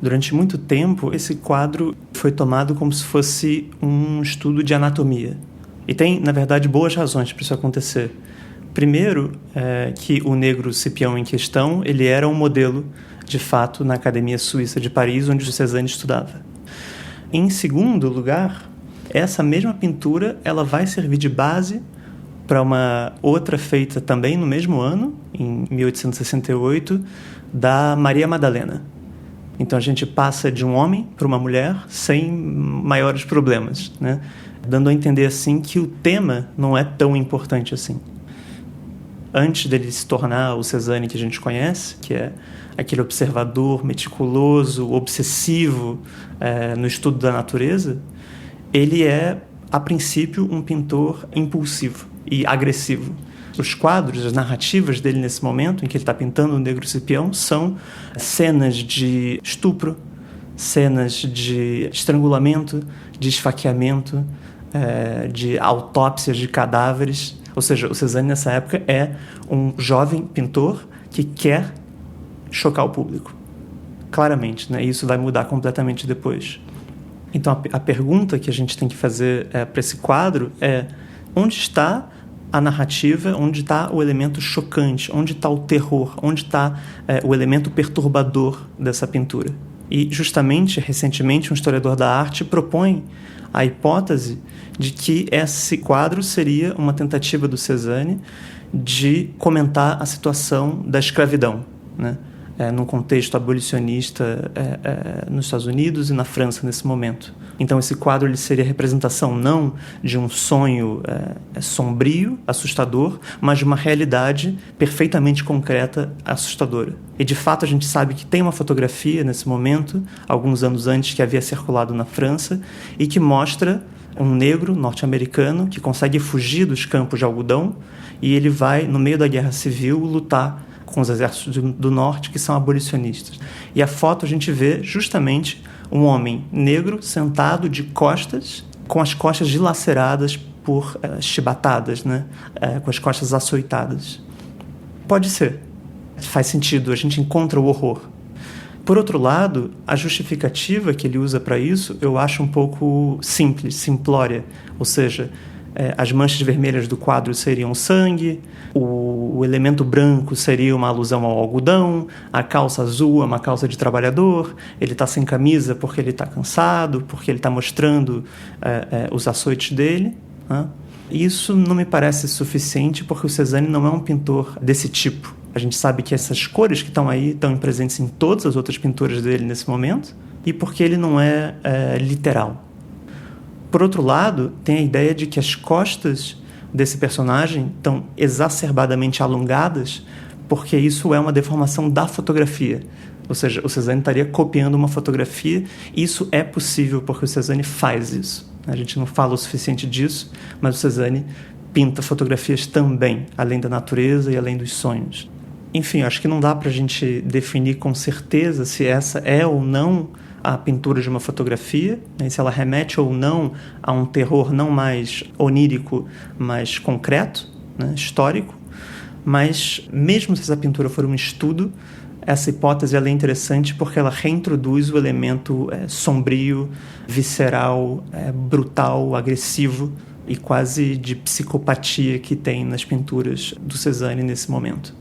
Durante muito tempo, esse quadro foi tomado como se fosse um estudo de anatomia. E tem, na verdade, boas razões para isso acontecer. Primeiro, que o negro Scipião em questão, ele era um modelo, de fato, na Academia Suíça de Paris, onde o Cézanne estudava. Em segundo lugar, essa mesma pintura ela vai servir de base para uma outra feita também no mesmo ano, em 1868, da Maria Madalena. Então a gente passa de um homem para uma mulher sem maiores problemas, né? Dando a entender assim que o tema não é tão importante assim. Antes dele se tornar o Cézanne que a gente conhece, que é aquele observador meticuloso, obsessivo no estudo da natureza, ele é, a princípio, um pintor impulsivo e agressivo. Os quadros, as narrativas dele nesse momento em que ele está pintando o negro Scipião são cenas de estupro, cenas de estrangulamento, de esfaqueamento, de autópsias de cadáveres. Ou seja, o Cézanne nessa época é um jovem pintor que quer chocar o público. Claramente, né? Isso vai mudar completamente depois. Então a pergunta que a gente tem que fazer para esse quadro é: onde está a narrativa, onde está o elemento chocante, onde está o terror, onde está o elemento perturbador dessa pintura? E, justamente, recentemente, um historiador da arte propõe a hipótese de que esse quadro seria uma tentativa do Cézanne de comentar a situação da escravidão, né? Num contexto abolicionista nos Estados Unidos e na França nesse momento. Então esse quadro ele seria a representação não de um sonho sombrio, assustador, mas de uma realidade perfeitamente concreta, assustadora. E de fato a gente sabe que tem uma fotografia nesse momento, alguns anos antes, que havia circulado na França e que mostra um negro norte-americano que consegue fugir dos campos de algodão e ele vai, no meio da guerra civil, lutar com os exércitos do norte, que são abolicionistas. E a foto a gente vê justamente um homem negro sentado de costas, com as costas dilaceradas por chibatadas, né? Com as costas açoitadas. Pode ser. Faz sentido, a gente encontra o horror. Por outro lado, a justificativa que ele usa para isso, eu acho um pouco simples, simplória. Ou seja, as manchas vermelhas do quadro seriam sangue, o elemento branco seria uma alusão ao algodão, a calça azul é uma calça de trabalhador, ele está sem camisa porque ele está cansado, porque ele está mostrando os açoites dele, né? Isso não me parece suficiente porque o Cézanne não é um pintor desse tipo. A gente sabe que essas cores que estão aí estão presentes em todas as outras pinturas dele nesse momento e porque ele não é literal. Por outro lado, tem a ideia de que as costas desse personagem estão exacerbadamente alongadas porque isso é uma deformação da fotografia. Ou seja, o Cézanne estaria copiando uma fotografia e isso é possível porque o Cézanne faz isso. A gente não fala o suficiente disso, mas o Cézanne pinta fotografias também, além da natureza e além dos sonhos. Enfim, acho que não dá para a gente definir com certeza se essa é ou não a pintura de uma fotografia, né? Se ela remete ou não a um terror não mais onírico, mas concreto, né? Histórico. Mas mesmo se essa pintura for um estudo, essa hipótese ela é interessante porque ela reintroduz o elemento sombrio, visceral, brutal, agressivo e quase de psicopatia que tem nas pinturas do Cézanne nesse momento.